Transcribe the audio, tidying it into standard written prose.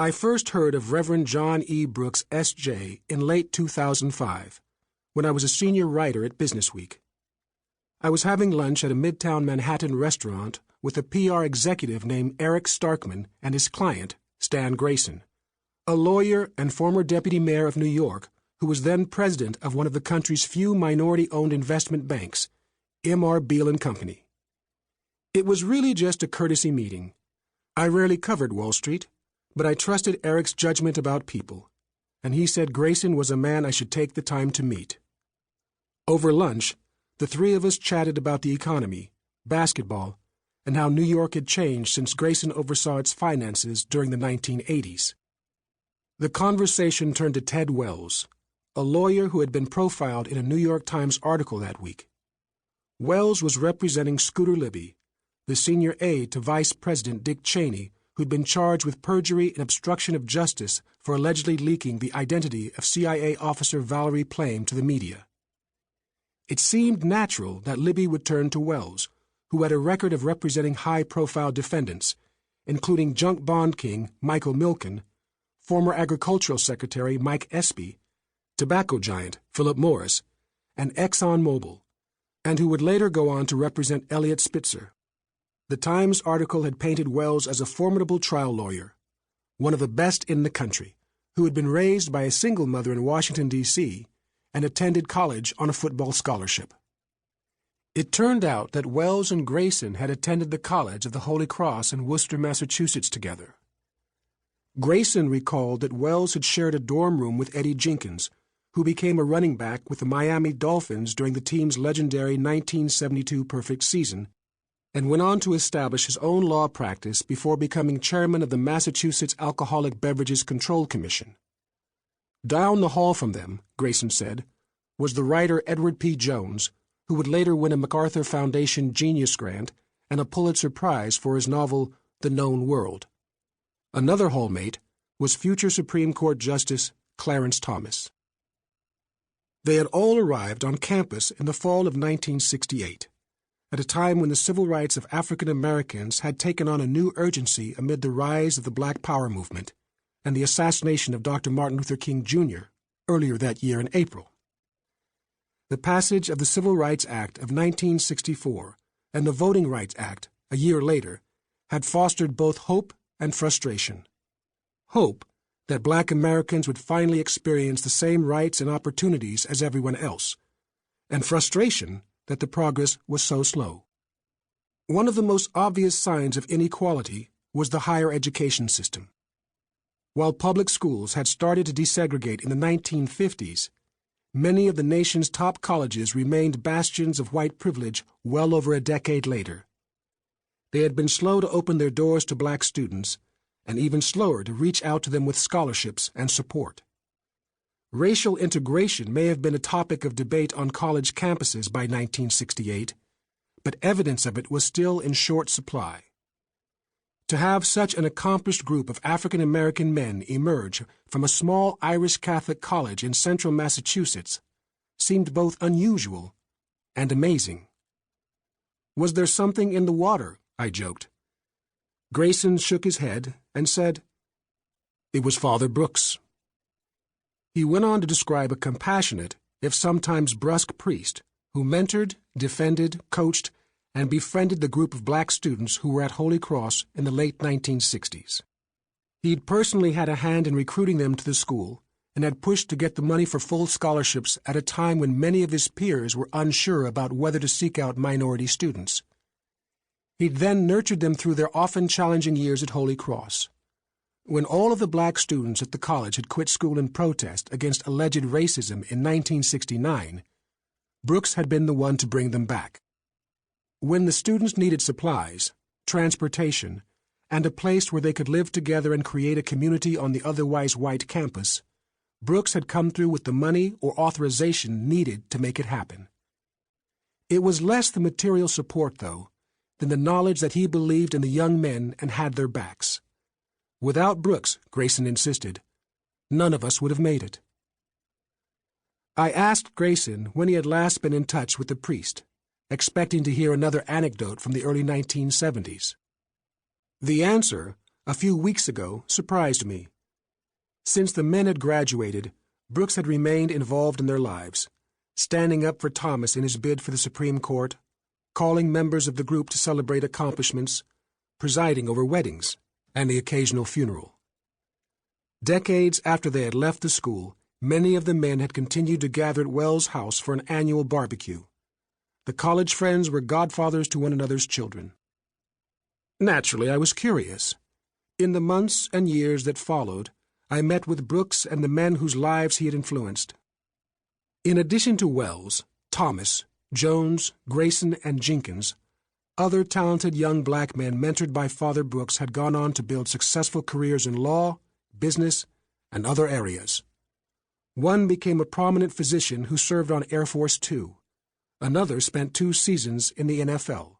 I first heard of Reverend John Brooks, S.J., in late 2005, when I was a senior writer at Businessweek. I was having lunch at a Midtown Manhattan restaurant with a PR executive named Eric Starkman and his client, Stan Grayson, a lawyer and former deputy mayor of New York who was then president of one of the country's few minority-owned investment banks, M.R. Beale & Company. It was really just a courtesy meeting. I rarely covered Wall Street, but I trusted Eric's judgment about people, and he said Grayson was a man I should take the time to meet. Over lunch, the three of us chatted about the economy, basketball, and how New York had changed since Grayson oversaw its finances during the 1980s. The conversation turned to Ted Wells, a lawyer who had been profiled in a New York Times article that week. Wells was representing Scooter Libby, the senior aide to Vice President Dick Cheney, who'd been charged with perjury and obstruction of justice for allegedly leaking the identity of CIA officer Valerie Plame to the media. It seemed natural that Libby would turn to Wells, who had a record of representing high-profile defendants, including junk bond king Michael Milken, former Agricultural Secretary Mike Espy, tobacco giant Philip Morris, and ExxonMobil, and who would later go on to represent Eliot Spitzer. The Times article had painted Wells as a formidable trial lawyer, one of the best in the country, who had been raised by a single mother in Washington, D.C., and attended college on a football scholarship. It turned out that Wells and Grayson had attended the College of the Holy Cross in Worcester, Massachusetts together. Grayson recalled that Wells had shared a dorm room with Eddie Jenkins, who became a running back with the Miami Dolphins during the team's legendary 1972 perfect season, and went on to establish his own law practice before becoming chairman of the Massachusetts Alcoholic Beverages Control Commission. Down the hall from them, Grayson said, was the writer Edward P. Jones, who would later win a MacArthur Foundation Genius Grant and a Pulitzer Prize for his novel The Known World. Another hallmate was future Supreme Court Justice Clarence Thomas. They had all arrived on campus in the fall of 1968, at a time when the civil rights of African Americans had taken on a new urgency amid the rise of the Black Power movement and the assassination of Dr. Martin Luther King, Jr. earlier that year in April. The passage of the Civil Rights Act of 1964 and the Voting Rights Act, a year later, had fostered both hope and frustration. Hope that Black Americans would finally experience the same rights and opportunities as everyone else, and frustration that the progress was so slow. One of the most obvious signs of inequality was the higher education system. While public schools had started to desegregate in the 1950s, many of the nation's top colleges remained bastions of white privilege well over a decade later. They had been slow to open their doors to Black students, and even slower to reach out to them with scholarships and support. Racial integration may have been a topic of debate on college campuses by 1968, but evidence of it was still in short supply. To have such an accomplished group of African American men emerge from a small Irish Catholic college in central Massachusetts seemed both unusual and amazing. Was there something in the water? I joked. Grayson shook his head and said, "It was Father Brooks." He went on to describe a compassionate, if sometimes brusque priest who mentored, defended, coached, and befriended the group of Black students who were at Holy Cross in the late 1960s. He'd personally had a hand in recruiting them to the school and had pushed to get the money for full scholarships at a time when many of his peers were unsure about whether to seek out minority students. He'd then nurtured them through their often challenging years at Holy Cross. When all of the Black students at the college had quit school in protest against alleged racism in 1969, Brooks had been the one to bring them back. When the students needed supplies, transportation, and a place where they could live together and create a community on the otherwise white campus, Brooks had come through with the money or authorization needed to make it happen. It was less the material support, though, than the knowledge that he believed in the young men and had their backs. Without Brooks, Grayson insisted, none of us would have made it. I asked Grayson when he had last been in touch with the priest, expecting to hear another anecdote from the early 1970s. The answer a few weeks ago, surprised me. Since the men had graduated, Brooks had remained involved in their lives, standing up for Thomas in his bid for the Supreme Court, calling members of the group to celebrate accomplishments, presiding over weddings, and the occasional funeral. Decades after they had left the school, many of the men had continued to gather at Wells' house for an annual barbecue. The college friends were godfathers to one another's children. Naturally, I was curious. In the months and years that followed, I met with Brooks and the men whose lives he had influenced. In addition to Wells, Thomas, Jones, Grayson, and Jenkins, other talented young black men mentored by Father Brooks had gone on to build successful careers in law, business, and other areas. One became a prominent physician who served on Air Force Two. Another spent 2 seasons in the NFL.